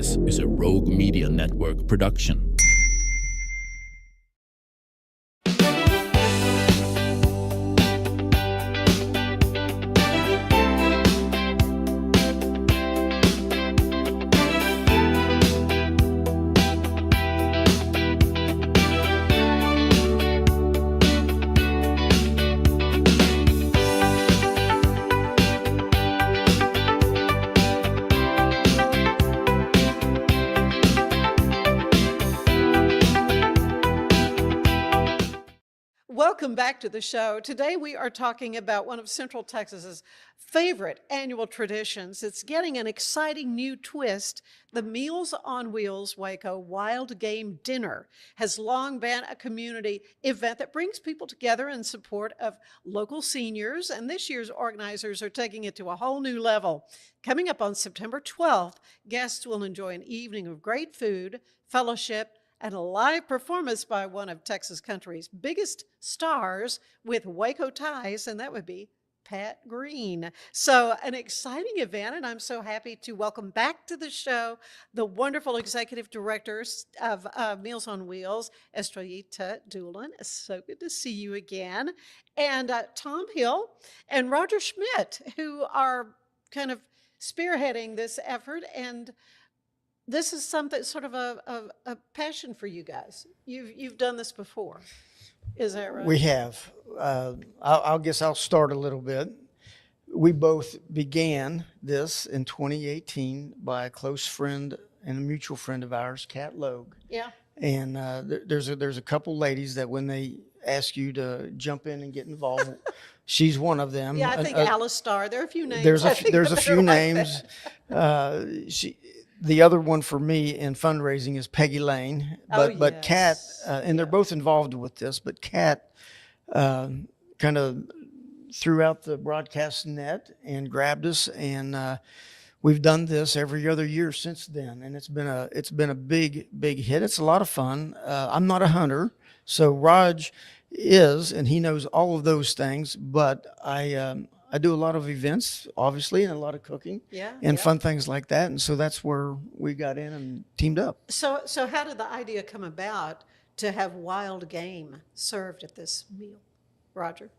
This is a Rogue Media Network production. Welcome back to the show. Today we are talking about one of Central Texas's favorite annual traditions. It's getting an exciting new twist. The Meals on Wheels Waco Wild Game Dinner has long been a community event that brings people together in support of local seniors, and this year's organizers are taking it to a whole new level. Coming up on September 12th, guests will enjoy an evening of great food, fellowship, and a live performance by one of Texas country's biggest stars with Waco ties, and that would be Pat Green. So an exciting event, and I'm so happy to welcome back to the show the wonderful executive directors of Meals on Wheels, Estrellita Doolin. It's so good to see you again. And Tom Hill and Roger Schmidt, who are kind of spearheading this effort, and this is something sort of a passion for you guys. You've done this before, is that right? We have. I guess I'll start a little bit. We both began this in 2018 by a close friend and a mutual friend of ours, Kat Logue. Yeah. And there's a couple ladies that when they ask you to jump in and get involved, she's one of them. Yeah, I think Alice Starr. There are a few names. There's a few names. The other one for me in fundraising is Peggy Lane, but Kat, and they're both involved with this, but Kat kind of threw out the broadcast net and grabbed us, and we've done this every other year since then, and it's been a big hit. It's a lot of fun. I'm not a hunter, so Raj is, and he knows all of those things, but I do a lot of events, obviously, and a lot of cooking and fun things like that. And so that's where we got in and teamed up. So how did the idea come about to have wild game served at this meal, Roger?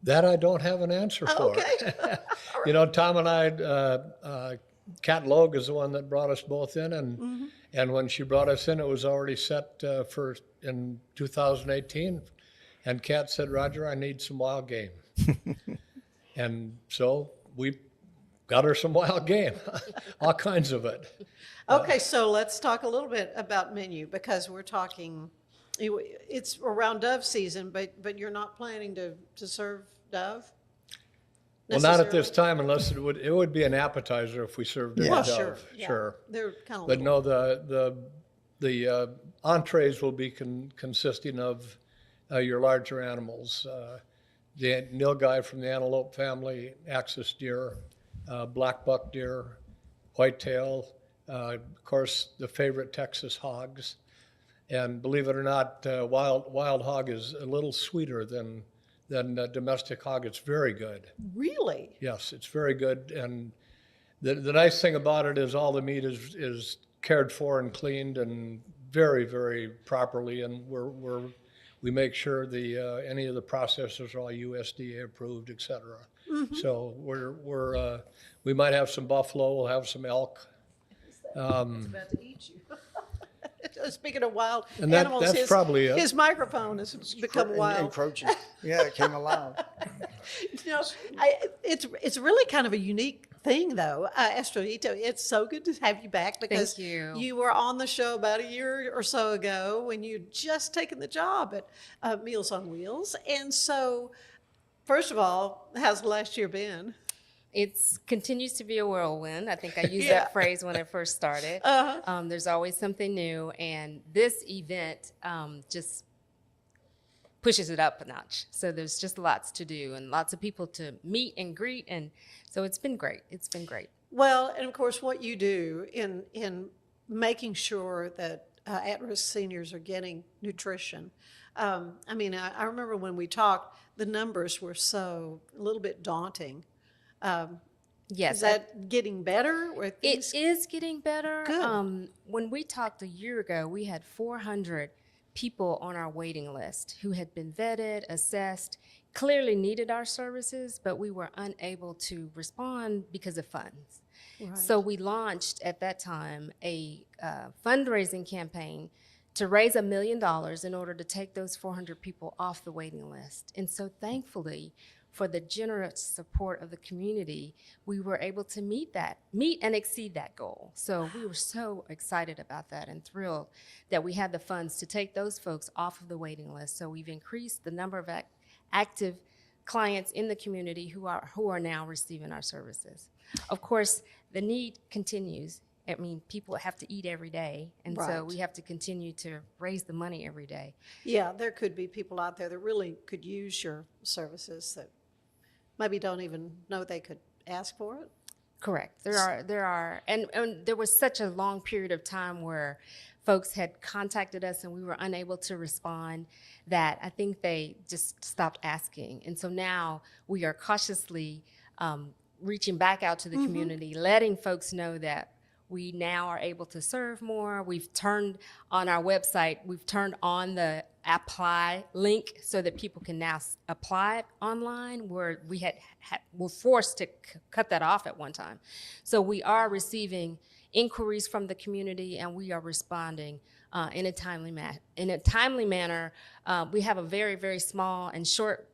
That I don't have an answer for. Okay. You know, Tom and I, Kat Logue is the one that brought us both in. And when she brought us in, it was already set for in 2018. And Kat said, Roger, I need some wild game. And so we got her some wild game, all kinds of it. Okay, so let's talk a little bit about menu, because we're talking, it's around dove season, but you're not planning to serve dove? Well, not at this time, unless it would be an appetizer if we served it with dove. Sure. They're kind of but no, the entrees will be consisting of your larger animals. The nilgai from the antelope family, axis deer, black buck deer, whitetail, of course, the favorite Texas hogs. And believe it or not, wild hog is a little sweeter than domestic hog. It's very good. Really? Yes, it's very good. And the nice thing about it is all the meat is cared for and cleaned and very, very properly. And we make sure any of the processors are all USDA approved, et cetera. Mm-hmm. So we might have some buffalo, we'll have some elk. It's about to eat you. Speaking of wild and animals, that's probably his microphone has become wild. Encroaching. Yeah, it came alive. It's really kind of a unique thing, though. Estrellita, it's so good to have you back, because you were on the show about a year or so ago when you'd just taken the job at Meals on Wheels. And so, first of all, how's last year been? It continues to be a whirlwind. I think I used that phrase when I first started. There's always something new, and this event just pushes it up a notch. So there's just lots to do and lots of people to meet and greet, and so it's been great. It's been great. Well, and of course, what you do in making sure that at-risk seniors are getting nutrition. I remember when we talked, the numbers were a little bit daunting. Yes. Is that getting better? Or It things? is getting better. Good. When we talked a year ago, we had 400 people on our waiting list who had been vetted, assessed, clearly needed our services, but we were unable to respond because of funds. Right. So we launched at that time a fundraising campaign to raise $1 million in order to take those 400 people off the waiting list. And so thankfully, for the generous support of the community, we were able to meet and exceed that goal. So we were so excited about that and thrilled that we had the funds to take those folks off of the waiting list. So we've increased the number of active clients in the community who are now receiving our services. Of course, the need continues. I mean, people have to eat every day, and so Right. we have to continue to raise the money every day. Yeah, there could be people out there that really could use your services that maybe don't even know they could ask for it. Correct. There are, and there was such a long period of time where folks had contacted us and we were unable to respond that I think they just stopped asking. And so now we are cautiously reaching back out to the community, letting folks know that we now are able to serve more. We've turned on our website, we've turned on the apply link so that people can now apply it online, where we were forced to cut that off at one time. So we are receiving inquiries from the community and we are responding in a timely manner. We have a very, very small and short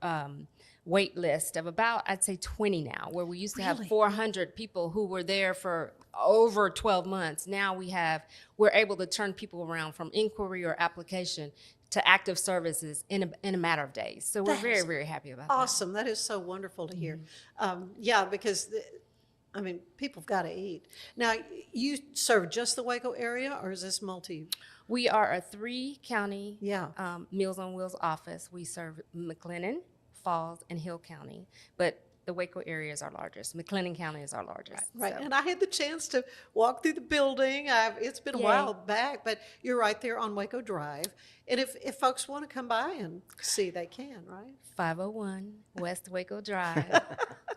wait list of about, I'd say 20 now, where we used to have 400 people who were there for over 12 months. Now we're able to turn people around from inquiry or application to active services in a matter of days. So we're very, very happy about that. Awesome. That is so wonderful to hear. Yeah, because people have got to eat. Now, you serve just the Waco area, or is this multi? We are a 3-county Yeah. Meals on Wheels office. We serve McLennan, Falls, and Hill County, but the Waco area is our largest. McLennan County is our largest. Right, So. and I had the chance to walk through the building. It's been a Yay. while back, but you're right there on Waco Drive. And if folks want to come by and see, they can, right? 501 West Waco Drive,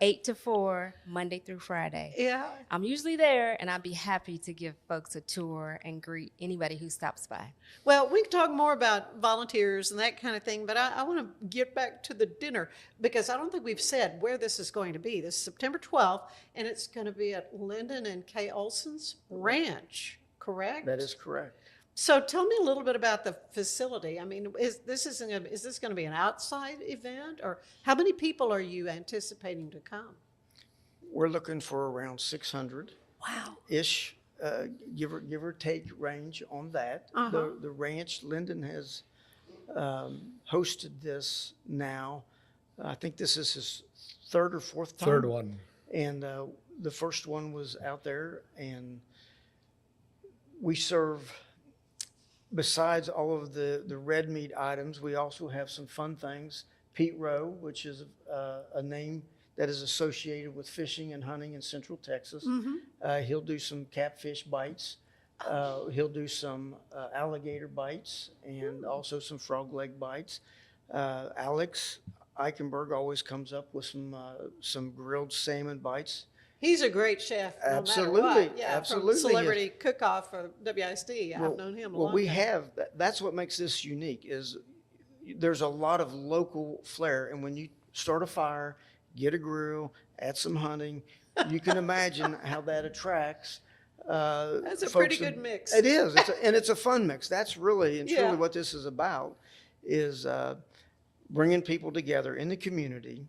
8 to 4, Monday through Friday. Yeah. I'm usually there, and I'd be happy to give folks a tour and greet anybody who stops by. Well, we can talk more about volunteers and that kind of thing, but I want to get back to the dinner because I don't think we've said where this is going to be. This is September 12th, and it's going to be at Lyndon and Kay Olson's ranch, correct? That is correct. So tell me a little bit about the facility. I mean, is this going to be an outside event, or how many people are you anticipating to come? We're looking for around 600. Wow. Ish, give or take range on that. The ranch, Lyndon has hosted this now. I think this is his third or fourth time. Third one. And the first one was out there, and we serve, besides all of the red meat items, we also have some fun things. Pete Rowe, which is a name that is associated with fishing and hunting in Central Texas. He'll do some catfish bites. He'll do some alligator bites and also some frog leg bites. Alex Eichenberg always comes up with some grilled salmon bites. He's a great chef. Absolutely, No matter what. Yeah, absolutely. From Celebrity Cook-Off for WISD. I've known him a long time. That's what makes this unique is there's a lot of local flair. And when you start a fire, get a grill, add some hunting, you can imagine how that attracts That's a folks pretty good mix. It is. It's a fun mix. That's really and truly Yeah. what this is about is bringing people together in the community,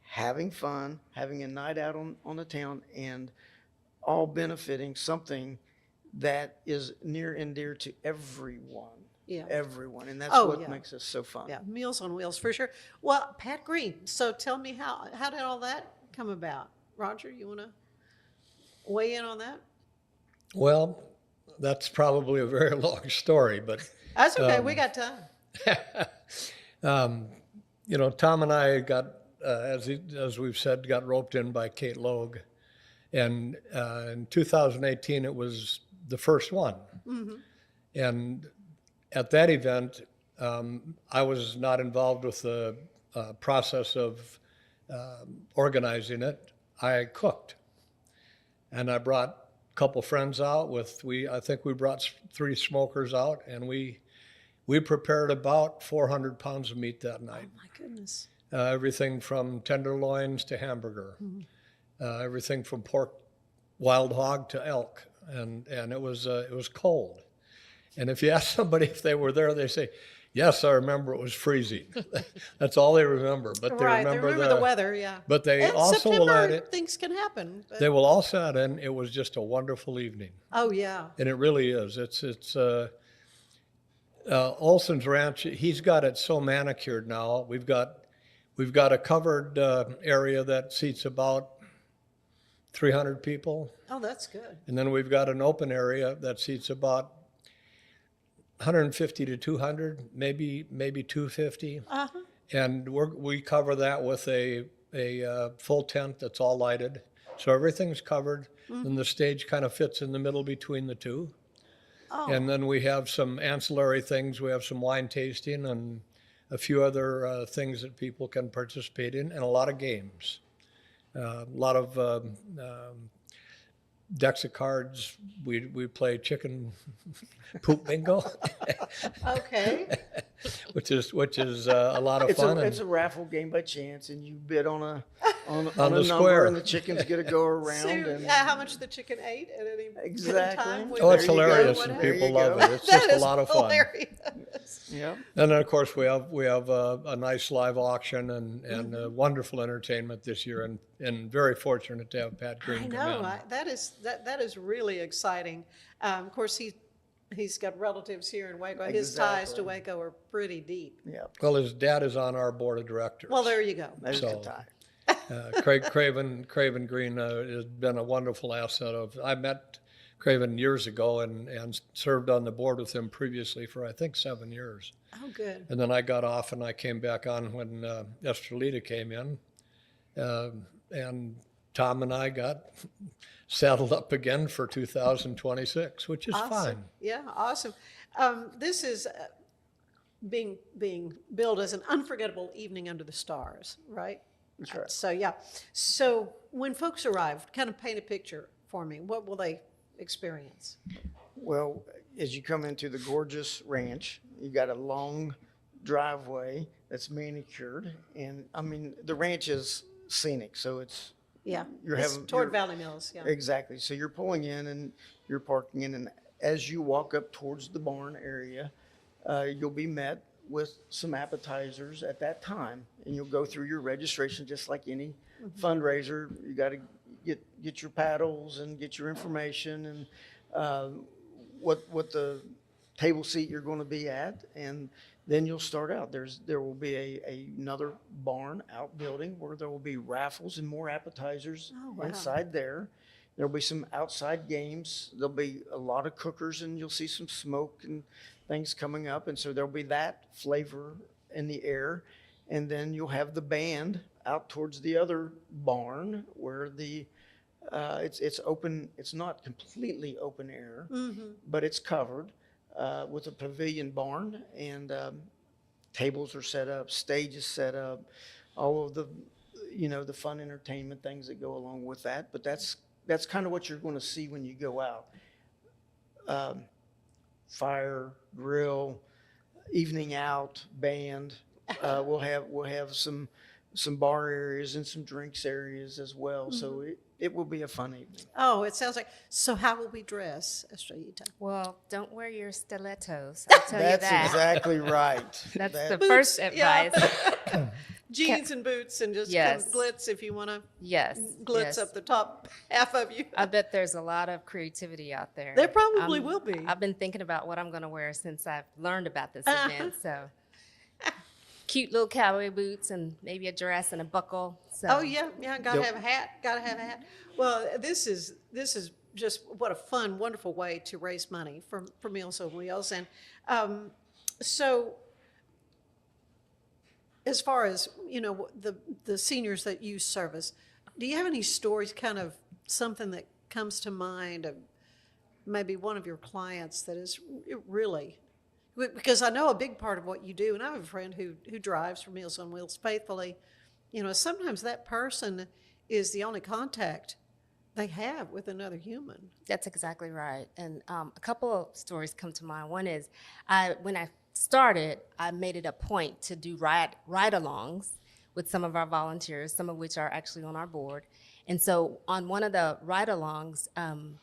having fun, having a night out on the town, and all benefiting something that is near and dear to everyone. Yeah. Everyone. And that's Oh, what yeah. makes us so fun. Yeah, Meals on Wheels for sure. Well, Pat Green, so tell me how did all that come about? Roger, you want to weigh in on that? Well, that's probably a very long story, but That's okay, we got time. Tom and I got, as we've said, got roped in by Kate Logue. And in 2018, it was the first one. And at that event, I was not involved with the process of organizing it. I cooked. And I brought a couple friends out I think we brought 3 smokers out, and we prepared about 400 pounds of meat that night. Oh, my goodness. Everything from tenderloins to hamburger, everything from pork, wild hog to elk, and it was cold. And if you ask somebody if they were there, they say, "Yes, I remember it was freezing." That's all they remember. But they Right, remember, they remember the weather, yeah. But they And also will September, add it. things can happen. But, They will also add in, it was just a wonderful evening, oh, yeah. and it really is. It's Olson's Ranch. He's got it so manicured now. We've got a covered area that seats about 300 people, Oh, that's good. and then we've got an open area that seats about 150 to 200, maybe 250, Uh-huh. and we cover that with a full tent that's all lighted, so everything's covered, and the stage kind of fits in the middle between the two. Oh, And then we have some ancillary things. We have some wine tasting and a few other things that people can participate in, and a lot of games. A lot of decks of cards. We play chicken poop bingo, okay. which is a lot of fun. It's a raffle game by chance, and you bid on a the number, square. and the chicken's going to go around. So, and how much the chicken ate at any given Exactly. time? when Oh, it's there you go, hilarious, what and happened? There people you love go. it. It's That just a is lot of fun. hilarious. yeah, And then, of course, we have a nice live auction and wonderful entertainment this year, and very fortunate to have Pat Green I come know, in. that is really exciting. Of course, he's got relatives here in Waco. His ties to Exactly. Waco are pretty deep. yeah. Well, his dad is on our board of directors. Well, there you go. There's So- the tie. Craven Green has been a wonderful asset. I met Craven years ago and served on the board with him previously for I think 7 years. Oh, good. And then I got off and I came back on when Estrellita came in, and Tom and I got saddled up again for 2026, which is Awesome. fine. Yeah, awesome. This is being billed as an unforgettable evening under the stars, right? That's right. So, yeah. So when folks arrive, kind of paint a picture for me. What will they experience? Well, as you come into the gorgeous ranch, you got a long driveway that's manicured, and I mean the ranch is scenic, so it's Yeah, You're it's having- toward you're- Valley Mills, yeah. exactly. So you're pulling in and you're parking in, and as you walk up towards the barn area, you'll be met with some appetizers at that time, and you'll go through your registration just like any fundraiser. You got to get your paddles and get your information and what the table seat you're going to be at, and then you'll start out. There will be another barn outbuilding where there will be raffles and more appetizers Oh, wow. inside there. There'll be some outside games. There'll be a lot of cookers, and you'll see some smoke and things coming up. And so there'll be that flavor in the air. And then you'll have the band out towards the other barn where it's open. It's not completely open air, but it's covered with a pavilion barn, and tables are set up, stage is set up, all of the the fun entertainment things that go along with that. But that's kind of what you're going to see when you go out. Fire, grill, evening out, band. We'll have some bar areas and some drinks areas as well. So it will be a fun evening. Oh, it sounds like. So how will we dress, Estrellita? Well, don't wear your stilettos. I'll tell you That's that. exactly right. That's That- the Boots, first yeah. advice. Jeans and boots and just Yes. kind of glitz if you want to Yes. glitz yes. up the top half of you. I bet there's a lot of creativity out there. There probably will be. I've been thinking about what I'm going to wear since I've learned about this Uh-huh. event. So, cute little cowboy boots and maybe a dress and a buckle. So, Oh yeah, gotta Yep. have a hat. Gotta have a hat. Well, this is just what a fun, wonderful way to raise money for Meals on Wheels. And so, as far as the seniors that you service, do you have any stories? Kind of something that comes to mind of maybe one of your clients that is really. Because I know a big part of what you do, and I have a friend who drives for Meals on Wheels faithfully. Sometimes that person is the only contact They have with another human. That's exactly right. And a couple of stories come to mind. One is when I started, I made it a point to do ride-alongs with some of our volunteers, some of which are actually on our board. And so on one of the ride-alongs,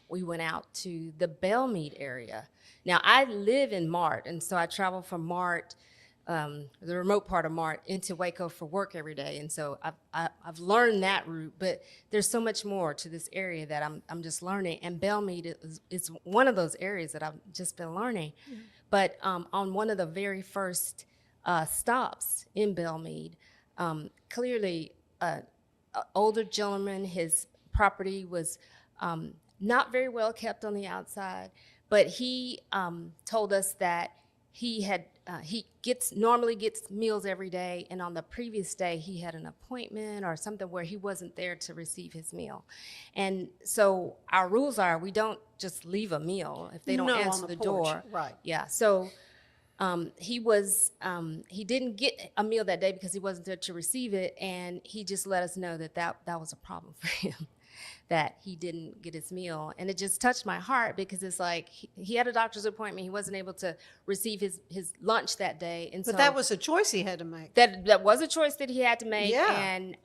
we went out to the Belmead area. Now, I live in Mart, and so I travel from Mart, the remote part of Mart, into Waco for work every day. And so I've learned that route, but there's so much more to this area that I'm just learning. And Belmead is one of those areas that I've just been learning. Mm-hmm. But on one of the very first stops in Belmead, clearly an older gentleman, his property was not very well kept on the outside, but he told us that he normally gets meals every day, and on the previous day he had an appointment or something where he wasn't there to receive his meal. And so our rules are we don't just leave a meal if they don't answer the door. Right. Yeah. So he didn't get a meal that day because he wasn't there to receive it, and he just let us know that was a problem for him, that he didn't get his meal. And it just touched my heart because it's like he had a doctor's appointment. He wasn't able to receive his lunch that day. And but so that was a choice he had to make. That was a choice that he had to make. Yeah. And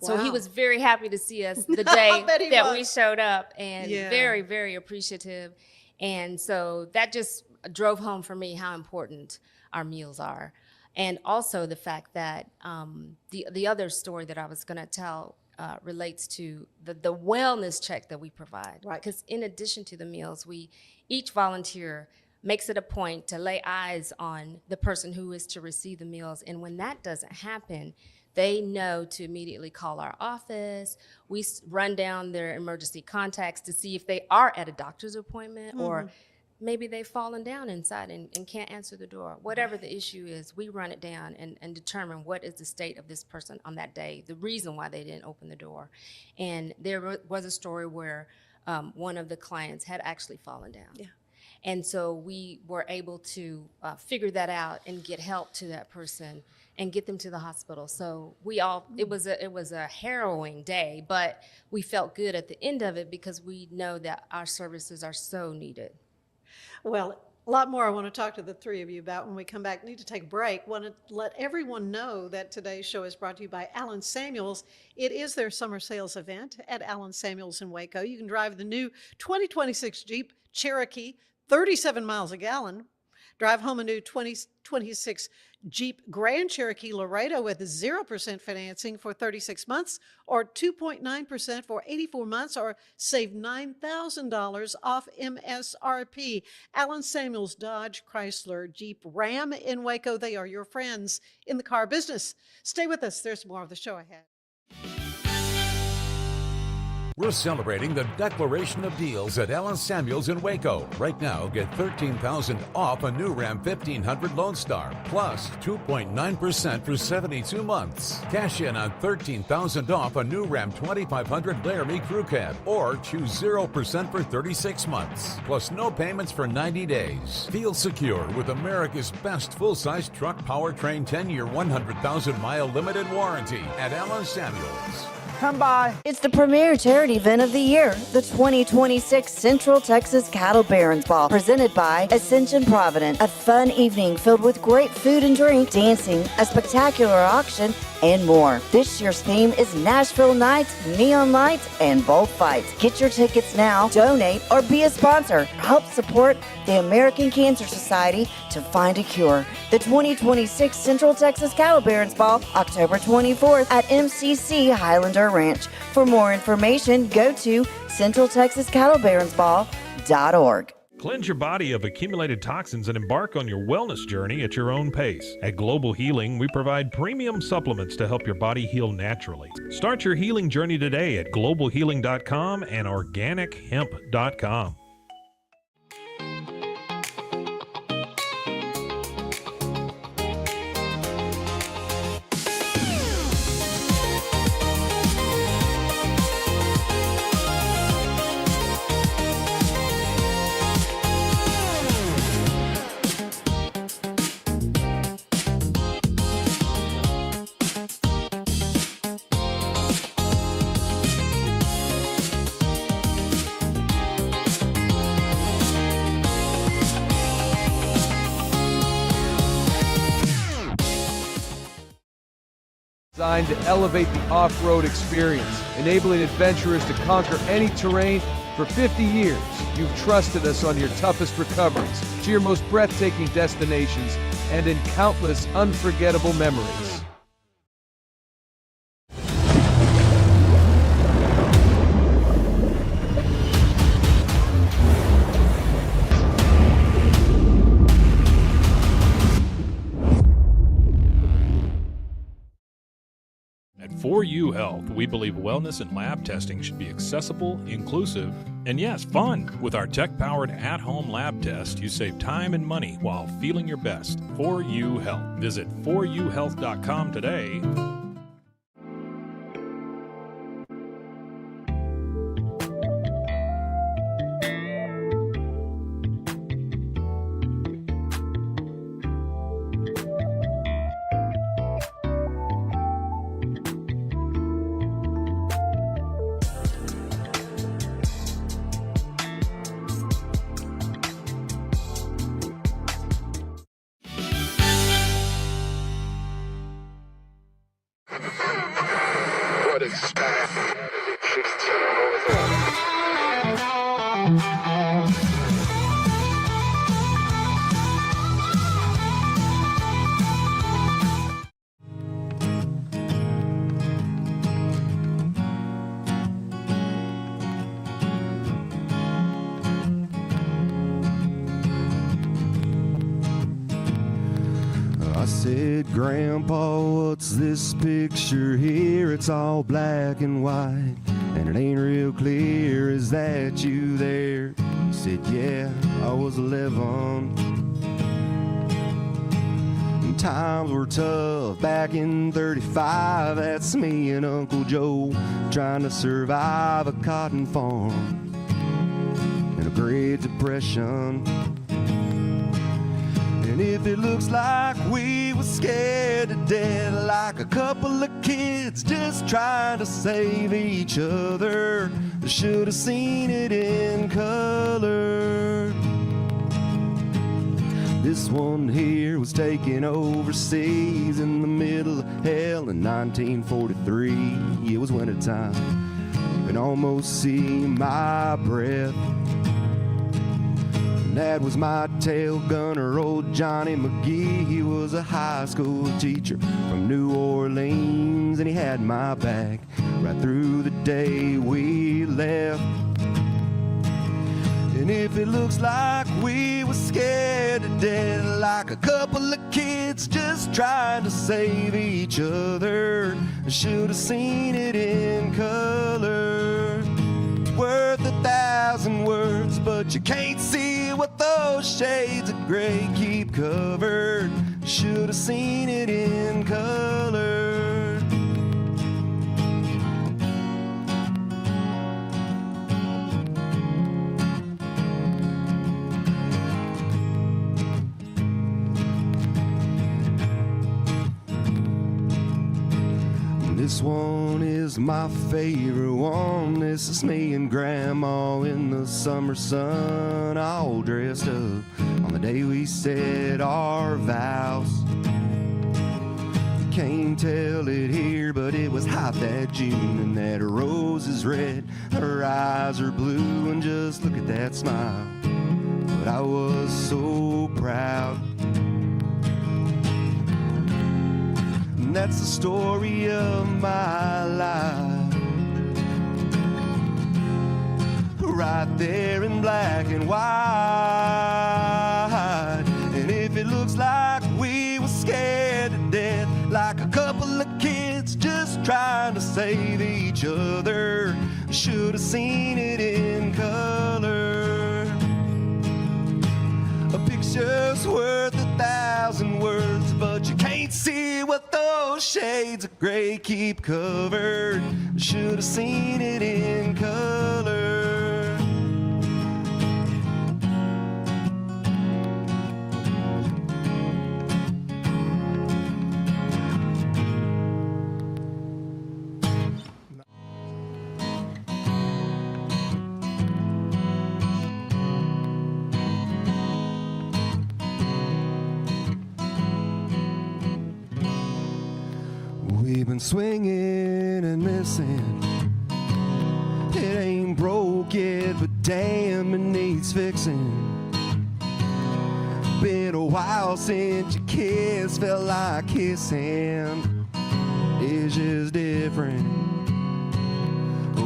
so he was very happy to see us the day that we showed up, and very, very appreciative. And so that just drove home for me how important our meals are. And also the fact that the other story that I was going to tell relates to the wellness check that we provide. Right. Because in addition to the meals, each volunteer makes it a point to lay eyes on the person who is to receive the meals. And when that doesn't happen, they know to immediately call our office. We run down their emergency contacts to see if they are at a doctor's appointment, or maybe they've fallen down inside and can't answer the door. Whatever the issue is, we run it down and determine what is the state of this person on that day, the reason why they didn't open the door. And there was a story where one of the clients had actually fallen down. Yeah. And so we were able to figure that out and get help to that person and get them to the hospital. So it was a harrowing day, but we felt good at the end of it because we know that our services are so needed. Well, a lot more I want to talk to the three of you about when we come back. Need to take a break. Want to let everyone know that today's show is brought to you by Allen Samuels. It is their summer sales event at Allen Samuels in Waco. You can drive the new 2026 Jeep Cherokee, 37 miles a gallon. Drive home a new 2026 Jeep Grand Cherokee Laredo with 0% financing for 36 months or 2.9% for 84 months, or save $9,000 off MSRP. Allen Samuels Dodge Chrysler Jeep Ram in Waco. They are your friends in the car business. Stay with us. There's more of the show ahead. We're celebrating the Declaration of Deals at Allen Samuels in Waco. Right now, get $13,000 off a new Ram 1500 Lone Star, plus 2.9% for 72 months. Cash in on $13,000 off a new Ram 2500 Laramie Crew Cab, or choose 0% for 36 months, plus no payments for 90 days. Feel secure with America's best full-size truck powertrain 10-year, 100,000-mile limited warranty at Allen Samuels. Come by. It's the premier charity event of the year, the 2026 Central Texas Cattle Barons Ball, presented by Ascension Provident. A fun evening filled with great food and drink, dancing, a spectacular auction, and more. This year's theme is Nashville Nights, Neon Lights, and Bullfights. Get your tickets now, donate, or be a sponsor. Help support the American Cancer Society to find a cure. The 2026 Central Texas Cattle Barons Ball, October 24th at MCC Highlander Ranch. For more information, go to centraltexascattlebaronsball.org. Cleanse your body of accumulated toxins and embark on your wellness journey at your own pace. At Global Healing, we provide premium supplements to help your body heal naturally. Start your healing journey today at globalhealing.com and organichemp.com. designed to elevate the off-road experience, enabling adventurers to conquer any terrain. For 50 years, you've trusted us on your toughest recoveries, to your most breathtaking destinations, and in countless unforgettable memories. At 4U Health, we believe wellness and lab testing should be accessible, inclusive, and yes, fun. With our tech-powered at-home lab test, you save time and money while feeling your best. 4U Health. Visit 4uhealth.com today. I said, Grandpa, what's this picture here? It's all black and white, and it ain't real clear. Is that you there? He said, yeah, I was 11. And times were tough back in 35. That's me and Uncle Joe trying to survive a cotton farm in a Great Depression. And if it looks like we were scared to death, like a couple of kids just trying to save each other, I should have seen it in color. This one here was taken overseas in the middle of hell in 1943. It was wintertime, you can almost see my breath. That was my tail gunner, old Johnny McGee. He was a high school teacher from New Orleans, and he had my back right through the day we left. And if it looks like we were scared to death, like a couple of kids just trying to save each other, I should have seen it in color. Worth 1,000 words, but you can't see what those shades of gray keep covered. Should have seen it in color. This one is my favorite one. This is me and Grandma in the summer sun, all dressed up on the day we said our vows. Can't tell it here, but it was hot that June, and that rose is red, her eyes are blue, and just look at that smile. But I was so proud. And that's the story of my life, right there in black and white. And if it looks like we were scared to death, like a couple of kids just trying to save each other, should have seen it in color. A picture's worth 1,000 words, but you can't see what those shades of gray keep covered. Should have seen it in color. We've been been swinging and missing. It ain't broke yet, but damn, it needs fixing. Been a while since your kiss felt like kissing. It's just different.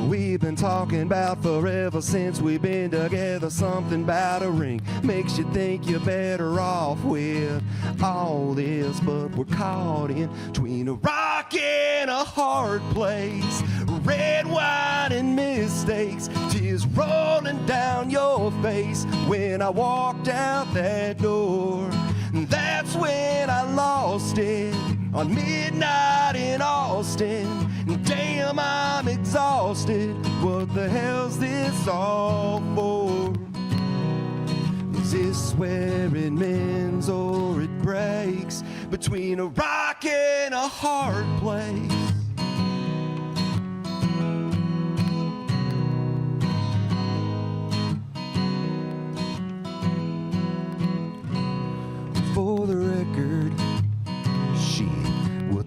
We've been talking about forever since we've been together. Something about a ring makes you think you're better off with all this, but we're caught in between a rock and a hard place. Red wine and mistakes, tears rolling down your face. When I walked out that door, that's when I lost it. On midnight in Austin, damn, I'm exhausted. What the hell's this all for? Is this where it mends or it breaks? Between a rock and a hard place. For the record,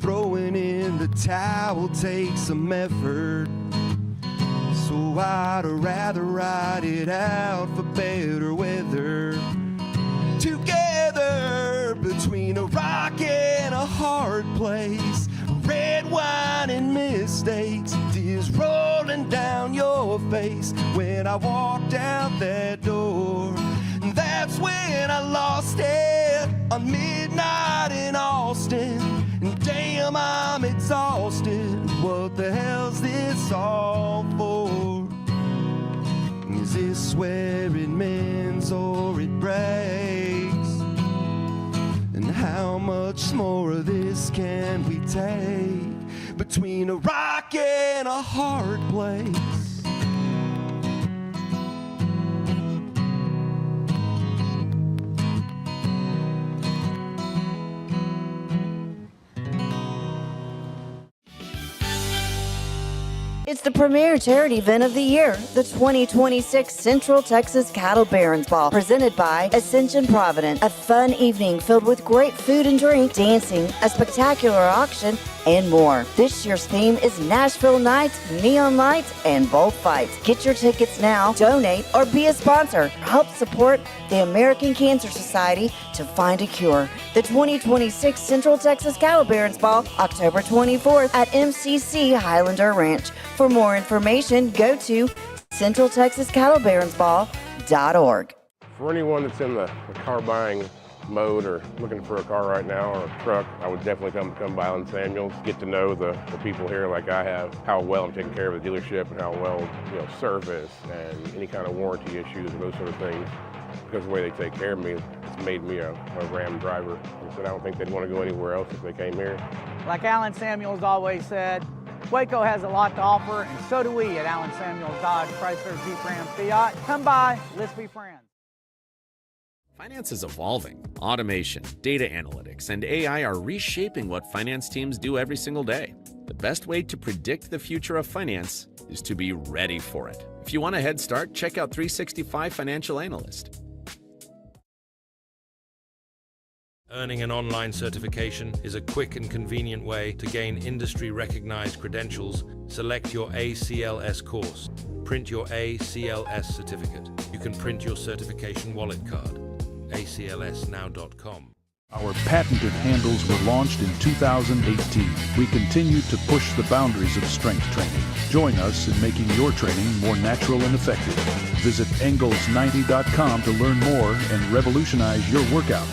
throwing in the towel takes some effort. So I'd rather ride it out for better weather. Together between a rock and a hard place. Red wine and mistakes, tears rolling down your face. When I walked out that door, that's when I lost it. On midnight in Austin, damn, I'm exhausted. What the hell's this all for? Is this where it mends or it breaks? And how much more of this can we take? Between a rock and a hard place. It's the premier charity event of the year, the 2026 Central Texas Cattle Barons Ball, presented by Ascension Provident. A fun evening filled with great food and drink, dancing, a spectacular auction, and more. This year's theme is Nashville Nights, Neon Lights, and Bullfights. Get your tickets now, donate, or be a sponsor. Help support the American Cancer Society to find a cure. The 2026 Central Texas Cattle Barons Ball, October 24th at MCC Highlander Ranch. For more information, go to centraltexascattlebaronsball.org. For anyone that's in the car buying mode or looking for a car right now or a truck, I would definitely come by Alan Samuels, get to know the people here like I have, how well I'm taking care of the dealership and how well, service and any kind of warranty issues and those sort of things. Because of the way they take care of me, it's made me a Ram driver. And so I don't think they'd want to go anywhere else if they came here. Like Alan Samuels always said, Waco has a lot to offer, and so do we at Alan Samuels Dodge, Chrysler, Jeep, Ram, Fiat. Come by, let's be friends. Finance is evolving. Automation, data analytics, and AI are reshaping what finance teams do every single day. The best way to predict the future of finance is to be ready for it. If you want a head start, check out 365 Financial Analyst. Earning an online certification is a quick and convenient way to gain industry-recognized credentials. Select your ACLS course. Print your ACLS certificate. You can print your certification wallet card. aclsnow.com. Our patented handles were launched in 2018. We continue to push the boundaries of strength training. Join us in making your training more natural and effective. Visit Engels90.com to learn more and revolutionize your workout.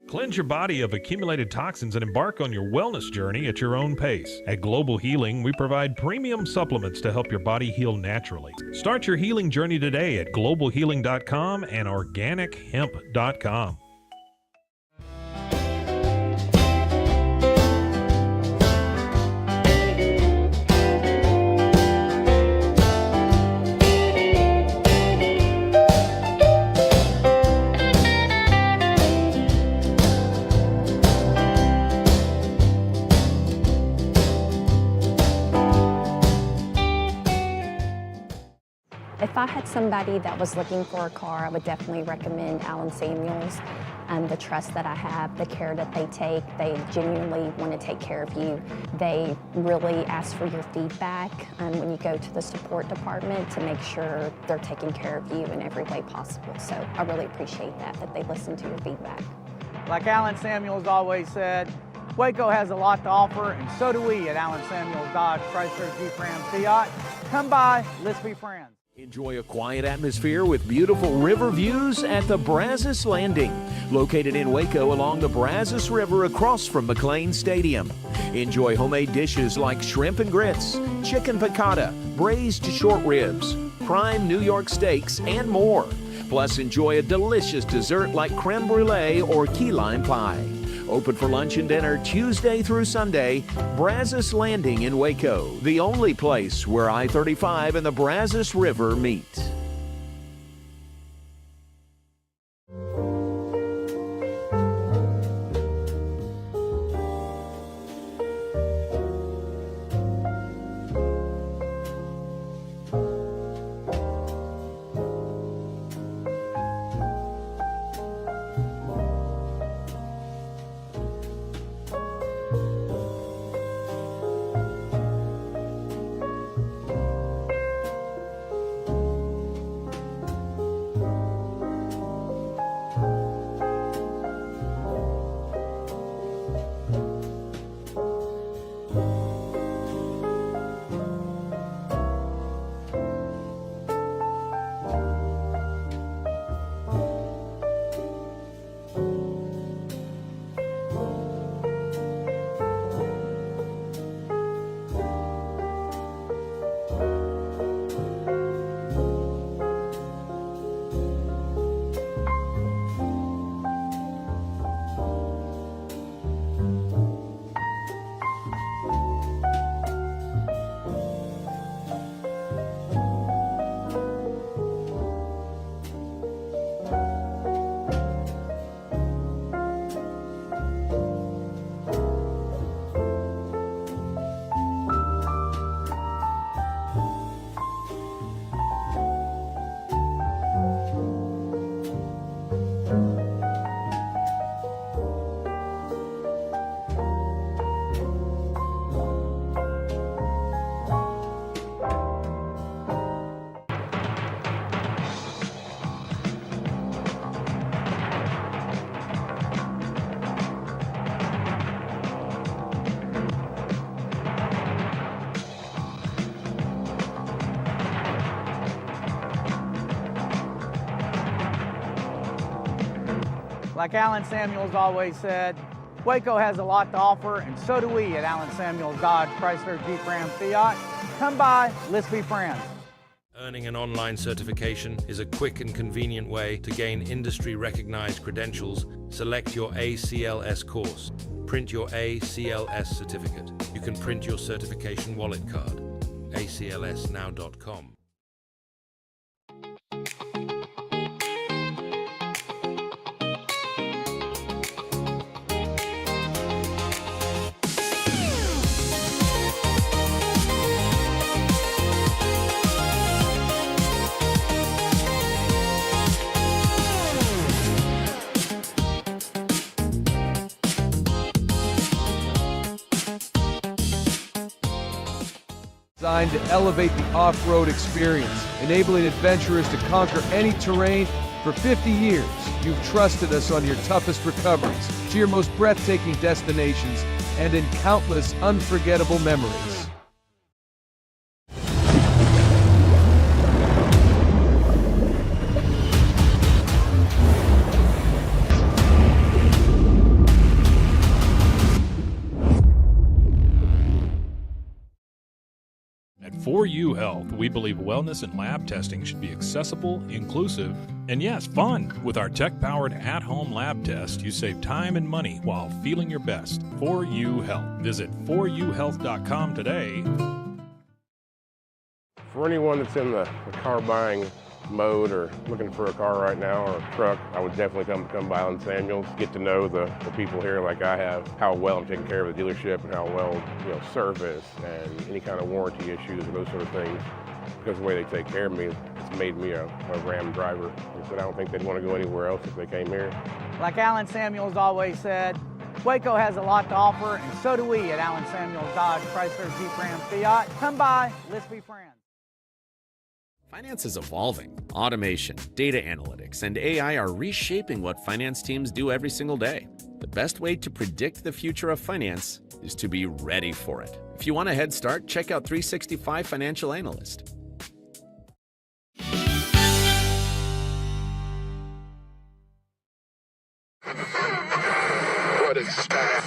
Cleanse your body of accumulated toxins and embark on your wellness journey at your own pace. At Global Healing, we provide premium supplements to help your body heal naturally. Start your healing journey today at globalhealing.com and organichemp.com. If I had somebody that was looking for a car, I would definitely recommend Alan Samuels. the trust that I have, the care that they take. They genuinely want to take care of you. They really ask for your feedback when you go to the support department to make sure they're taking care of you in every way possible. So I really appreciate that they listen to your feedback. Like Alan Samuels always said, Waco has a lot to offer, and so do we at Alan Samuels Dodge Chrysler Jeep Ram Fiat. Come by, let's be friends. Enjoy a quiet atmosphere with beautiful river views at the Brazos Landing, located in Waco along the Brazos River across from McLean Stadium. Enjoy homemade dishes like shrimp and grits, chicken piccata, braised short ribs, prime New York steaks, and more. Plus, enjoy a delicious dessert like creme brulee or key lime pie. Open for lunch and dinner Tuesday through Sunday. Brazos Landing in Waco, the only place where I-35 and the Brazos River meet. Like Alan Samuels always said, Waco has a lot to offer, and so do we at Alan Samuels Dodge Chrysler Jeep Ram Fiat. Come by, let's be friends. Earning an online certification is a quick and convenient way to gain industry-recognized credentials. Select your ACLS course. Print your ACLS certificate. You can print your certification wallet card. aclsnow.com. Designed to elevate the off-road experience, enabling adventurers to conquer any terrain. For 50 years, you've trusted us on your toughest recoveries, to your most breathtaking destinations, and in countless unforgettable memories. At 4U Health, we believe wellness and lab testing should be accessible, inclusive, and yes, fun. With our tech-powered at-home lab test, you save time and money while feeling your best. 4U Health. Visit 4uhealth.com today. For anyone that's in the car buying mode or looking for a car right now or a truck, I would definitely come by Alan Samuels, get to know the people here like I have, how well I'm taking care of the dealership and how well, service and any kind of warranty issues or those sort of things. because of the way they take care of me, it's made me a Ram driver. They said I don't think they'd want to go anywhere else if they came here. Like Alan Samuels always said, Waco has a lot to offer, and so do we at Alan Samuels Dodge, Chrysler, Jeep, Ram, Fiat. Come by, let's be friends. Finance is evolving. Automation, data analytics, and AI are reshaping what finance teams do every single day. The best way to predict the future of finance is to be ready for it. If you want a head start, check out 365 Financial Analyst. What is that?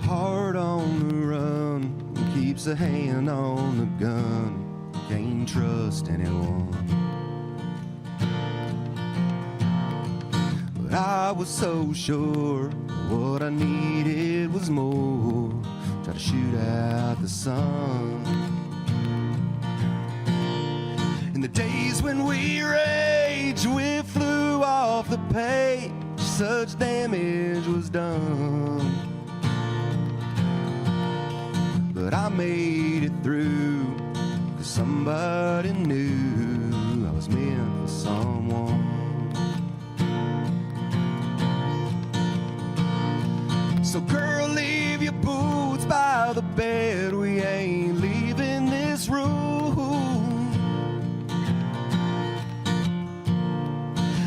Heart on the run keeps a hand on the gun. Can't trust anyone. But I was so sure what I needed was more. Try to shoot out the sun. In the days when we raged, we flew off the page. Such damage was done. But I made it through, 'cause somebody knew I was meant for someone. So girl, leave your boots by the bed. We ain't leaving this room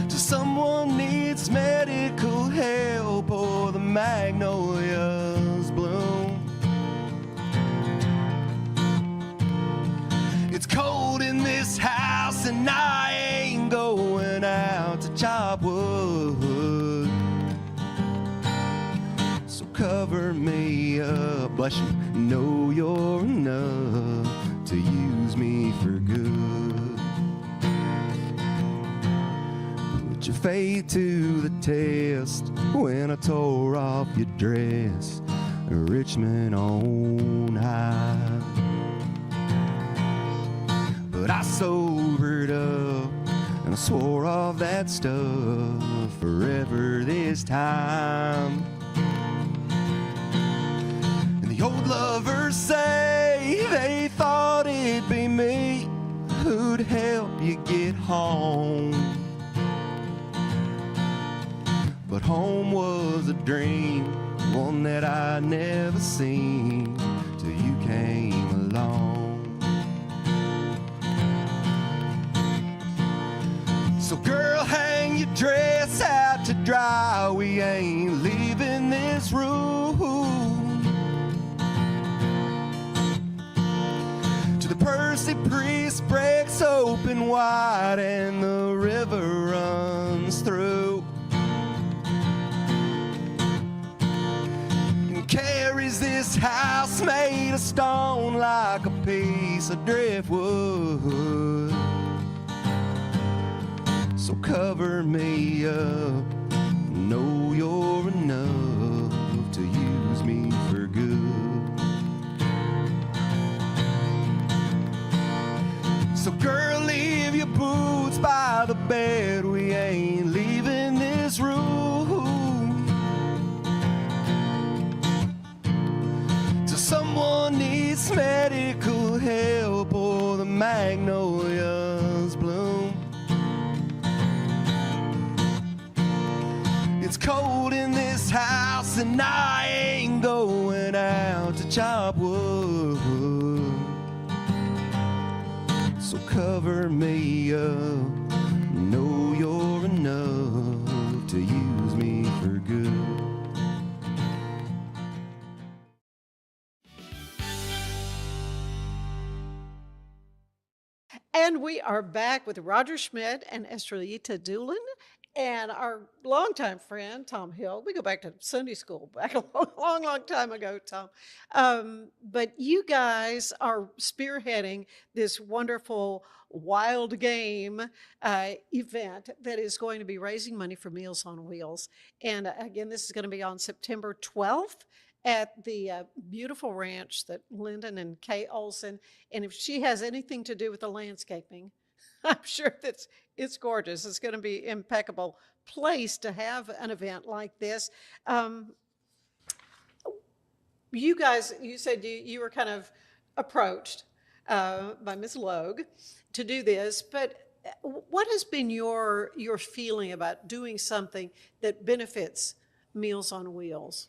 till someone needs medical help or the magnolias bloom. It's cold in this house and I ain't going out to chop wood. So cover me up, bless you, know you're enough to use me for good. Put your faith to the test when I tore off your dress, Richmond on high. But I sobered up and I swore off that stuff forever this time. And the old lovers say they thought it'd be me who'd help you get home. But home was a dream, one that I never seen till you came along. So girl, hang your dress out to dry. We ain't leaving this room till the Percy Priest breaks open wide and the river runs through and carries this house made of stone like a piece of driftwood. So cover me up, know you're enough to use me for good. So girl, leave your boots by the bed. We ain't leaving this room till someone needs medical help or the magnolias bloom. It's cold in this house and I ain't going out to chop wood. So cover me up, know you're enough to use me for good. And we are back with Roger Schmidt and Estrellita Doolin and our longtime friend, Tom Hill. We go back to Sunday school, back a long, long time ago, Tom. But you guys are spearheading this wonderful wild game event that is going to be raising money for Meals on Wheels. And again, this is going to be on September 12th at the beautiful ranch that Lyndon and Kay Olson, and if she has anything to do with the landscaping, I'm sure that it's gorgeous. It's going to be impeccable place to have an event like this. You guys, you said you were kind of approached by Ms. Logue to do this, but what has been your feeling about doing something that benefits Meals on Wheels?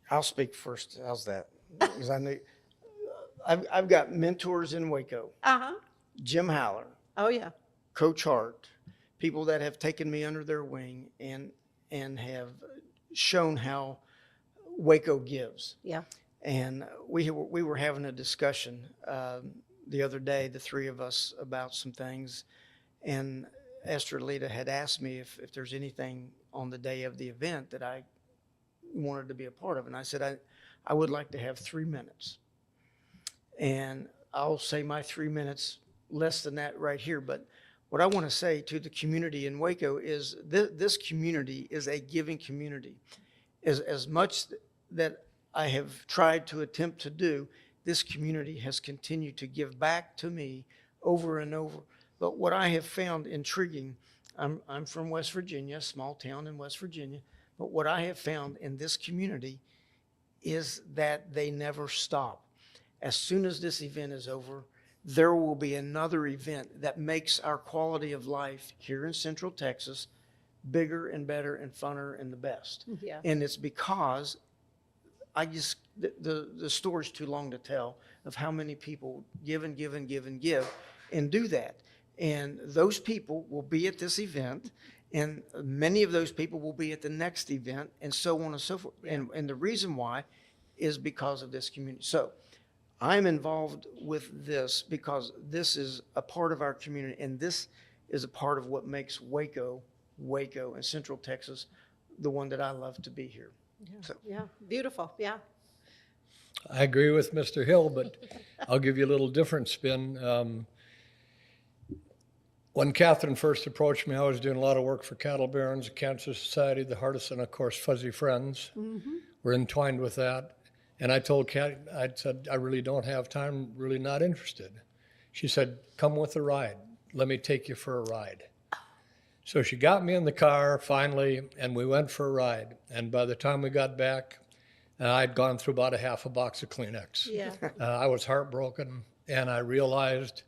I'll speak first. How's that? Because I know I've got mentors in Waco. Jim Haller. Oh yeah. Coach Hart, people that have taken me under their wing and have shown how Waco gives. Yeah. And we were having a discussion the other day, the three of us, about some things, and Estrellita had asked me if there's anything on the day of the event that I wanted to be a part of, and I said I would like to have 3 minutes, and I'll say my 3 minutes less than that right here. But what I want to say to the community in Waco is this community is a giving community. As much that I have tried to attempt to do, this community has continued to give back to me over and over. But what I have found intriguing, I'm from West Virginia, small town in West Virginia, but what I have found in this community is that they never stop. As soon as this event is over, there will be another event that makes our quality of life here in Central Texas bigger and better and funner and the best. Yeah. And it's because the story's too long to tell of how many people give and give and give and give and do that. And those people will be at this event, and many of those people will be at the next event, and so on and so forth. Yeah. And the reason why is because of this community. So I'm involved with this because this is a part of our community, and this is a part of what makes Waco and Central Texas the one that I love to be here. Yeah, so. Yeah, beautiful, yeah. I agree with Mr. Hill, but I'll give you a little different spin. When Catherine first approached me, I was doing a lot of work for Cattle Barons, the Cancer Society, the Hardest, and of course, Fuzzy Friends. Mm-hmm. We're entwined with that. And I told Kat, I said, I really don't have time, really not interested. She said, come with a ride. Let me take you for a ride. So she got me in the car finally, and we went for a ride. And by the time we got back, I'd gone through about a half a box of Kleenex. Yeah. I was heartbroken, and I realized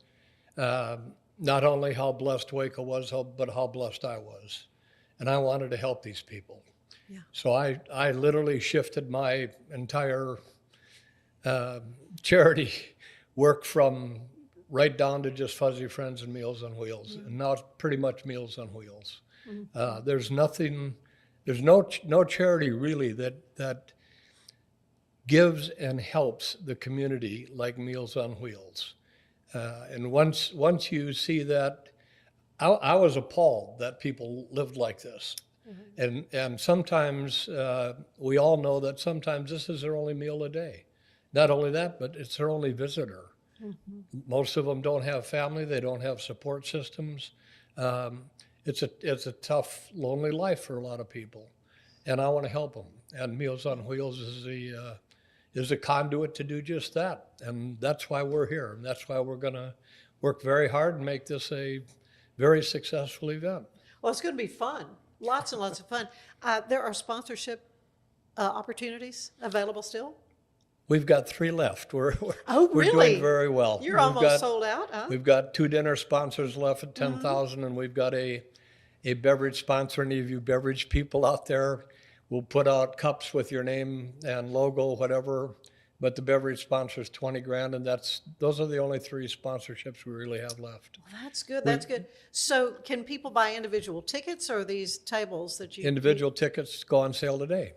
not only how blessed Waco was, but how blessed I was. And I wanted to help these people. Yeah. So I literally shifted my entire charity work from right down to just Fuzzy Friends and Meals on Wheels. Mm-hmm. And now it's pretty much Meals on Wheels. Mm-hmm. There's no charity really that gives and helps the community like Meals on Wheels. And once you see that, I was appalled that people lived like this. Mm-hmm. And sometimes we all know that sometimes this is their only meal a day. Not only that, but it's their only visitor. Mm-hmm. Most of them don't have family. They don't have support systems. It's a tough, lonely life for a lot of people, and I want to help them. And Meals on Wheels is a conduit to do just that, and that's why we're here. And that's why we're going to work very hard and make this a very successful event. Well, it's going to be fun. Lots and lots of fun. There are sponsorship opportunities available still? We've got 3 left. We're really? Doing very well. You're almost sold out, huh? We've got 2 dinner sponsors left at 10,000, mm-hmm. and we've got a beverage sponsor. Any of you beverage people out there, we'll put out cups with your name and logo, whatever. But the beverage sponsor is $20,000, and those are the only 3 sponsorships we really have left. Well, that's good. That's good. So, can people buy individual tickets, or are these tables that you? Individual tickets go on sale today.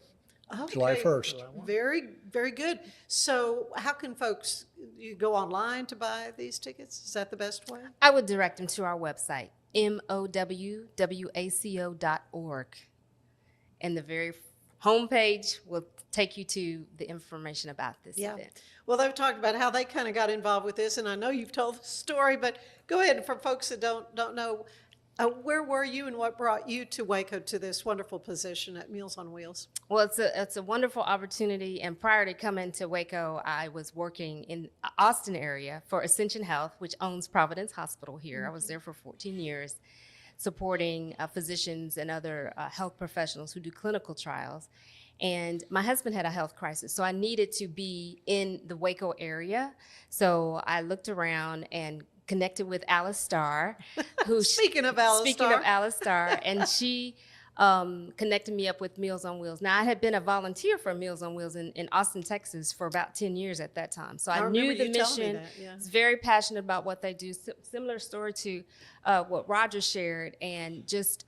Okay. July 1st. Very, very good. So how can folks, you go online to buy these tickets? Is that the best way? I would direct them to our website, mowwaco.org. And the very homepage will take you to the information about this event. Well, they've talked about how they kind of got involved with this, and I know you've told the story, but go ahead, for folks that don't know, Where were you and what brought you to Waco to this wonderful position at Meals on Wheels? Well, it's a wonderful opportunity. And prior to coming to Waco, I was working in Austin area for Ascension Health, which owns Providence Hospital here. I was there for 14 years, supporting physicians and other health professionals who do clinical trials. And my husband had a health crisis, so I needed to be in the Waco area. So I looked around and connected with Alice Starr, who Speaking of Alice Starr, and she connected me up with Meals on Wheels. Now, I had been a volunteer for Meals on Wheels in Austin, Texas for about 10 years at that time. So I knew the mission. I was very passionate about what they do. Similar story to what Roger shared, and just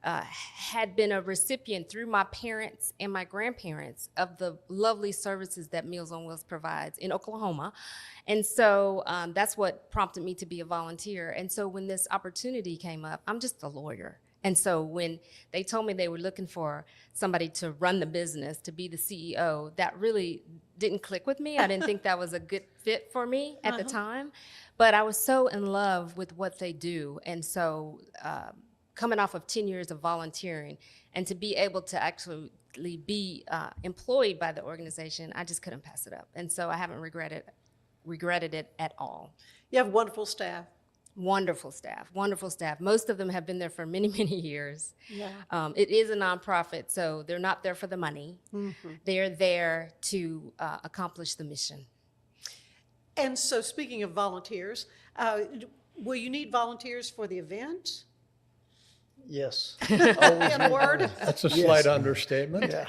had been a recipient through my parents and my grandparents of the lovely services that Meals on Wheels provides in Oklahoma. And so that's what prompted me to be a volunteer. And so when this opportunity came up, I'm just a lawyer. And so when they told me they were looking for somebody to run the business, to be the CEO, that really didn't click with me. I didn't think that was a good fit for me at the time. But I was so in love with what they do. And so coming off of 10 years of volunteering and to be able to actually be employed by the organization, I just couldn't pass it up. And so I haven't regretted it at all. You have wonderful staff. Wonderful staff, wonderful staff. Most of them have been there for many, many years. Yeah. It is a nonprofit, so they're not there for the money. They're there to accomplish the mission. And so speaking of volunteers, will you need volunteers for the event? Yes. In a word? That's a slight understatement. Yeah.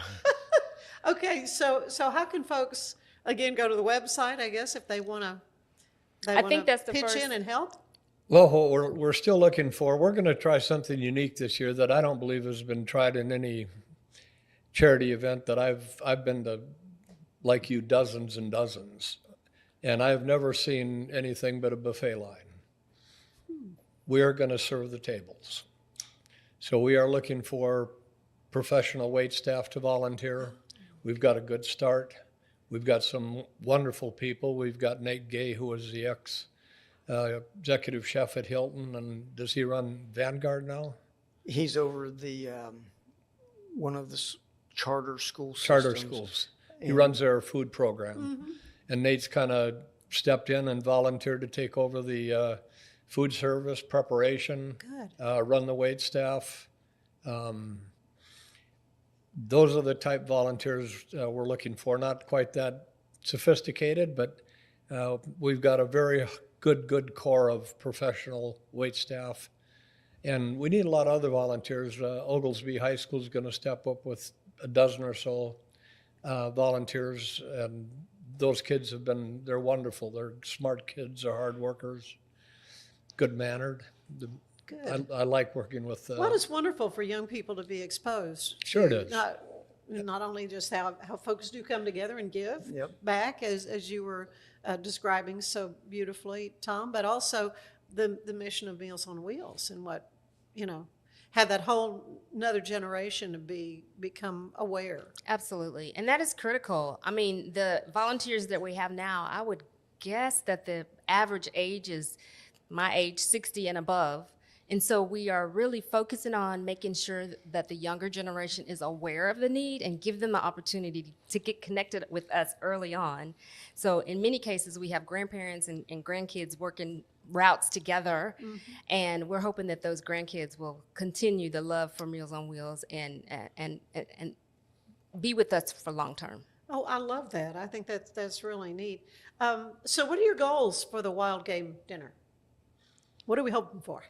Okay, so how can folks, again, go to the website, I guess, if they want to I think that's the pitch first in and help? Well, what we're still looking for, we're going to try something unique this year that I don't believe has been tried in any charity event that I've been to, like you, dozens and dozens. And I've never seen anything but a buffet line. We are going to serve the tables. So we are looking for professional wait staff to volunteer. We've got a good start. We've got some wonderful people. We've got Nate Gay, who was the executive chef at Hilton, and does he run Vanguard now? He's over the one of the charter schools. Charter schools. He runs their food program. And Nate's kind of stepped in and volunteered to take over the food service preparation, run the wait staff. Those are the type volunteers we're looking for. Not quite that sophisticated, but we've got a very good core of professional wait staff. And we need a lot of other volunteers. Oglesby High School is going to step up with a dozen or so volunteers. And those kids they're wonderful. They're smart kids, they're hard workers, good-mannered. Good. I like working with. Well, it's wonderful for young people to be exposed. Sure it is. Not only just how folks do come together and give back, as you were describing so beautifully, Tom, but also the mission of Meals on Wheels and what, have that whole another generation to become aware. Absolutely. And that is critical. I mean, the volunteers that we have now, I would guess that the average age is my age, 60 and above. And so we are really focusing on making sure that the younger generation is aware of the need and give them the opportunity to get connected with us early on. So in many cases, we have grandparents and grandkids working routes together, and we're hoping that those grandkids will continue the love for Meals on Wheels and be with us for long term. Oh, I love that. I think that's really neat. So what are your goals for the Wild Game Dinner? What are we hoping for?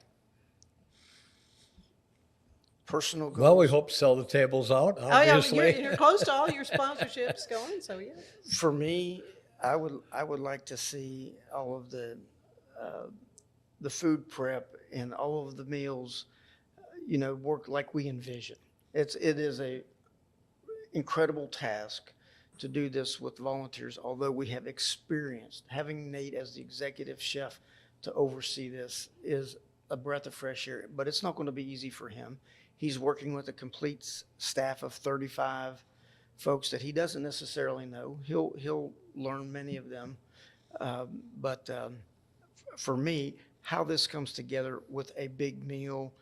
Personal goals. Well, we hope to sell the tables out, obviously. Oh, yeah, you're close to all your sponsorships going, so yeah. For me, I would like to see all of the food prep and all of the meals, work like we envision. It is a incredible task to do this with volunteers, although we have experienced. Having Nate as the executive chef to oversee this is a breath of fresh air, but it's not going to be easy for him. He's working with a complete staff of 35 folks that he doesn't necessarily know. He'll learn many of them, but for me, how this comes together with a big meal,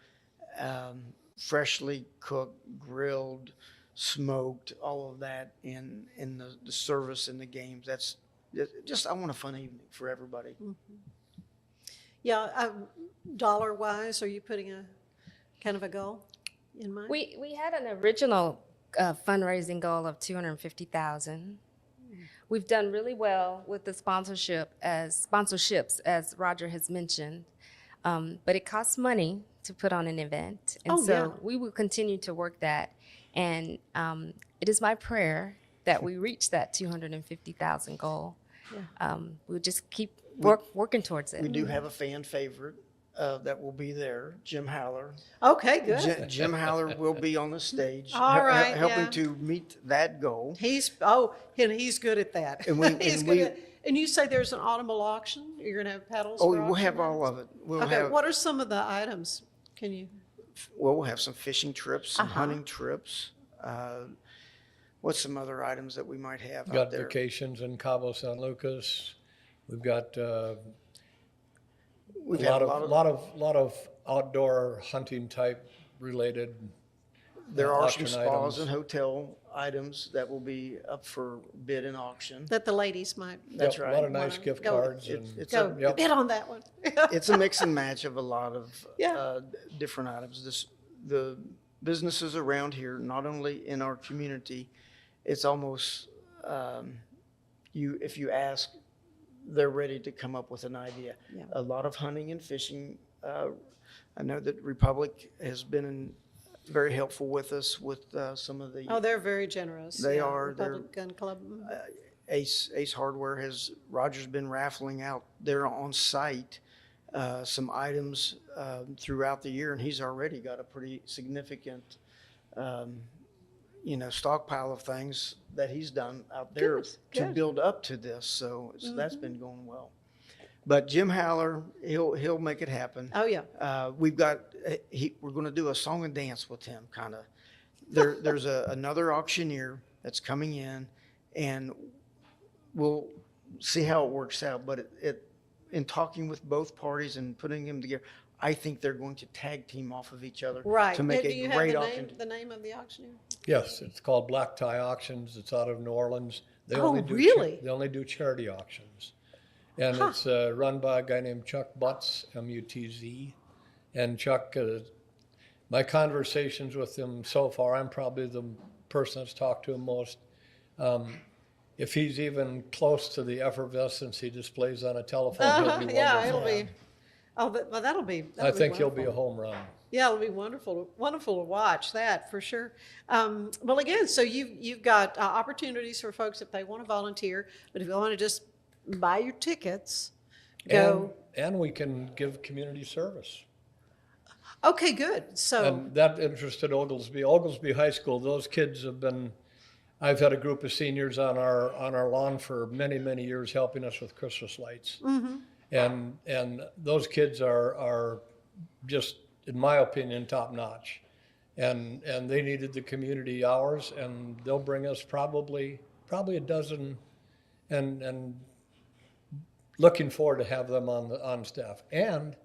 freshly cooked, grilled, smoked, all of that in the service and the games. That's just, I want a fun evening for everybody. Mm-hmm. Yeah, dollar-wise, are you putting a kind of a goal in mind? We had an original fundraising goal of $250,000. We've done really well with the sponsorships, as Roger has mentioned, but it costs money to put on an event, and we will continue to work that. And it is my prayer that we reach that $250,000 goal. Yeah. We'll just keep working towards it. We do have a fan favorite that will be there, Jim Haller. Okay, good. Jim Haller will be on the stage, right, helping to meet that goal. He's good at that. And you say there's an automobile auction? You're going to have pedals? Oh, we'll have all of it. What are some of the items? Can you? Well, we'll have some fishing trips, some hunting trips. What's some other items that we might have out there? Got vacations in Cabo San Lucas. We've got a lot of outdoor hunting type related. There are some spas and hotel items that will be up for bid and auction. That the ladies might. That's right. A lot of nice gift cards. Bid on that one. It's a mix and match of a lot of different items. The businesses around here, not only in our community, it's almost, if you ask, they're ready to come up with an idea. Yeah. A lot of hunting and fishing. I know that Republic has been very helpful with us with some of the. Oh, they're very generous. They are. Republic Gun Club. Ace Hardware Roger's been raffling out there on site some items throughout the year, and he's already got a pretty significant, stockpile of things that he's done out there to build up to this. So that's been going well. But Jim Haller, he'll make it happen. Oh yeah. We've got we're going to do a song and dance with him, kind of. There's another auctioneer that's coming in, and we'll see how it works out. But in talking with both parties and putting them together, I think they're going to tag team off of each other to make a great auction. The name of the auctioneer? Yes, it's called Black Tie Auctions. It's out of New Orleans. They really? They only do charity auctions. And it's run by a guy named Chuck Butts, M-U-T-Z. And Chuck, my conversations with him so far, I'm probably the person that's talked to him most. If he's even close to the effervescence he displays on a telephone, he'll be wonderful. Yeah, it'll be. Oh, well, that'll be. I think he'll be a home run. Yeah, it'll be wonderful to watch that for sure. Well, again, so you've got opportunities for folks if they want to volunteer, but if you want to just buy your tickets, go. And we can give community service. Okay, good. So. And that interested Oglesby High School. Those kids have been. I've had a group of seniors on our lawn for many, many years helping us with Christmas lights. Mm-hmm. And those kids are just, in my opinion, top notch. And they needed the community hours, and they'll bring us probably a dozen, and looking forward to have them on staff. And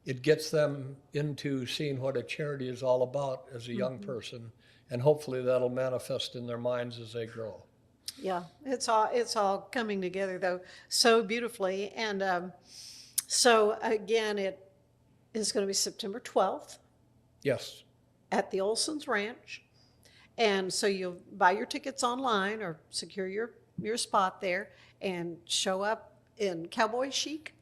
it gets them into seeing what a charity is all about as a young person. And hopefully that'll manifest in their minds as they grow. Yeah, it's all coming together though so beautifully. And so again, it is going to be September 12th. Yes. At the Olson's Ranch. And so you'll buy your tickets online or secure your spot there and show up in cowboy chic.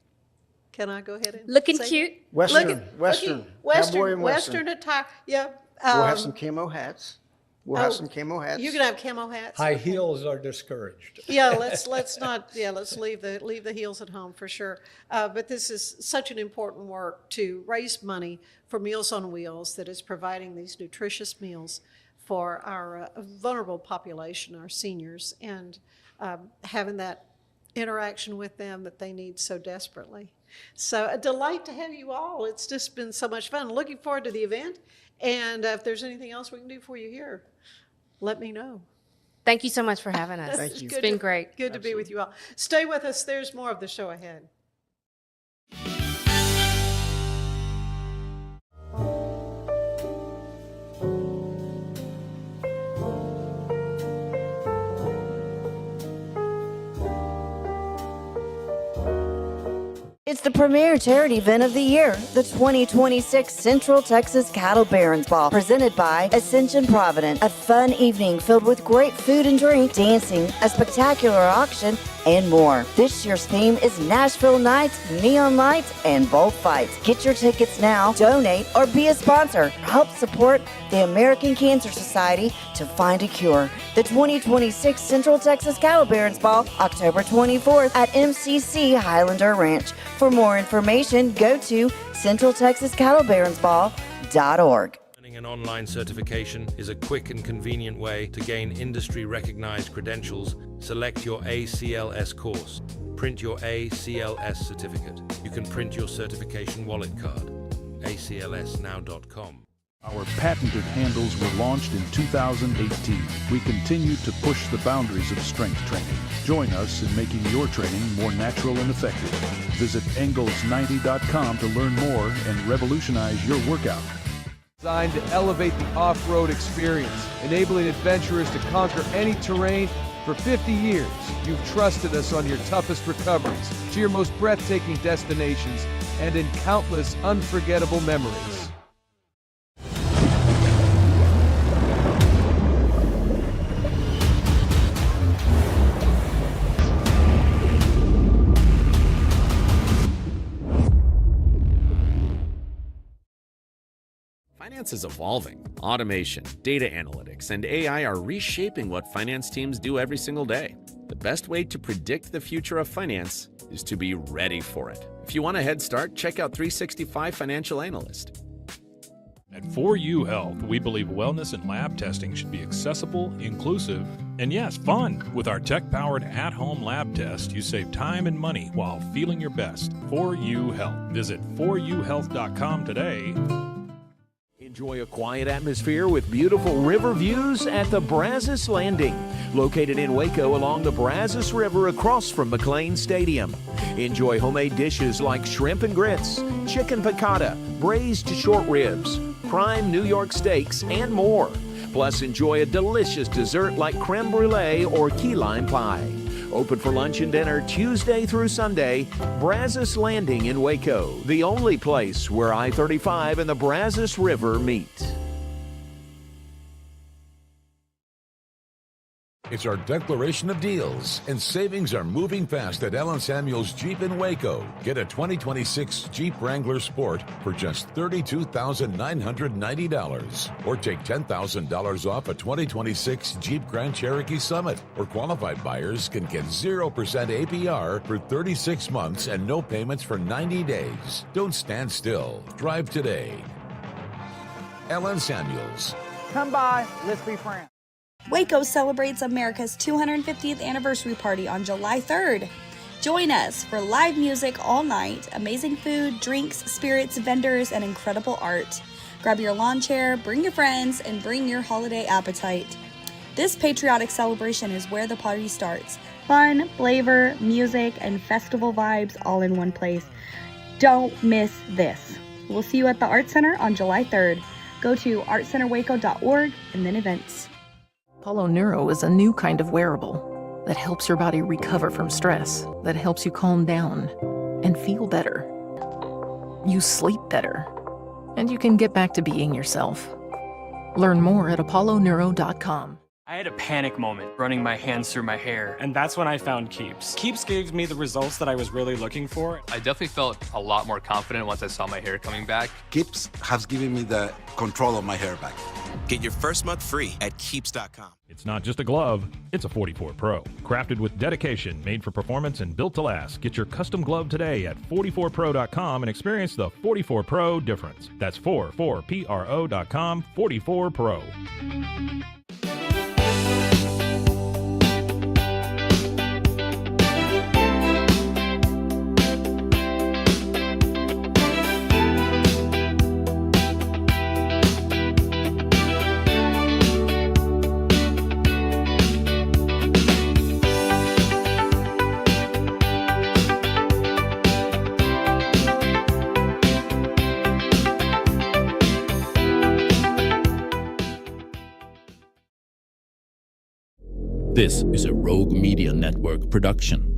Can I go ahead and looking cute? Western. Cowboy and Western attire. Yeah. We'll have some camo hats. You're gonna have camo hats. High heels are discouraged. Yeah, let's leave the heels at home for sure. But this is such an important work to raise money for Meals on Wheels that is providing these nutritious meals for our vulnerable population, our seniors, and having that interaction with them that they need so desperately. So a delight to have you all. It's just been so much fun. Looking forward to the event. And if there's anything else we can do for you here, let me know. Thank you so much for having us. Thank you. It's been great. Good to be with you all. Stay with us. There's more of the show ahead. It's the premier charity event of the year, the 2026 Central Texas Cattle Barons Ball, presented by Ascension Provident. A fun evening filled with great food and drink, dancing, a spectacular auction, and more. This year's theme is Nashville Nights, Neon Lights, and Bullfights. Get your tickets now, donate, or be a sponsor. Help support the American Cancer Society to find a cure. The 2026 Central Texas Cattle Barons Ball, October 24th at MCC Highlander Ranch. For more information, go to centraltexascattlebaronsball.org. An online certification is a quick and convenient way to gain industry-recognized credentials. Select your ACLS course. Print your ACLS certificate. You can print your certification wallet card. aclsnow.com. Our patented handles were launched in 2018. We continue to push the boundaries of strength training. Join us in making your training more natural and effective. Visit Engels90.com to learn more and revolutionize your workout. Designed to elevate the off-road experience, enabling adventurers to conquer any terrain. For 50 years, you've trusted us on your toughest recoveries, to your most breathtaking destinations, and in countless unforgettable memories. Finance is evolving. Automation, data analytics, and AI are reshaping what finance teams do every single day. The best way to predict the future of finance is to be ready for it. If you want a head start, check out 365 Financial Analyst. At 4U Health, we believe wellness and lab testing should be accessible, inclusive, and yes, fun. With our tech-powered at-home lab test, you save time and money while feeling your best. 4U Health. Visit 4uhealth.com today. Enjoy a quiet atmosphere with beautiful river views at the Brazos Landing, located in Waco along the Brazos River across from McLean Stadium. Enjoy homemade dishes like shrimp and grits, chicken piccata, braised short ribs, prime New York steaks, and more. Plus, enjoy a delicious dessert like creme brulee or key lime pie. Open for lunch and dinner Tuesday through Sunday. Brazos Landing in Waco, the only place where I-35 and the Brazos River meet. It's our declaration of deals, and savings are moving fast at Allen Samuels Jeep in Waco. Get a 2026 Jeep Wrangler Sport for just $32,990. Or take $10,000 off a 2026 Jeep Grand Cherokee Summit. Or qualified buyers can get 0% APR for 36 months and no payments for 90 days. Don't stand still. Drive today. Allen Samuels. Come by, let's be friends. Waco celebrates America's 250th anniversary party on July 3rd. Join us for live music all night, amazing food, drinks, spirits, vendors, and incredible art. Grab your lawn chair, bring your friends, and bring your holiday appetite. This patriotic celebration is where the party starts. Fun, flavor, music, and festival vibes all in one place. Don't miss this. We'll see you at the Art Center on July 3rd. Go to artcenterwaco.org and then events. Apollo Neuro is a new kind of wearable that helps your body recover from stress, that helps you calm down and feel better. You sleep better, and you can get back to being yourself. Learn more at apolloneuro.com. I had a panic moment running my hands through my hair, and that's when I found Keeps. Keeps gave me the results that I was really looking for. I definitely felt a lot more confident once I saw my hair coming back. Keeps has given me the control of my hair back. Get your first month free at Keeps.com. It's not just a glove, it's a 44 Pro. Crafted with dedication, made for performance, and built to last. Get your custom glove today at 44pro.com and experience the 44 Pro difference. That's 44pro.com, 44 Pro. This is a Rogue Media Network production.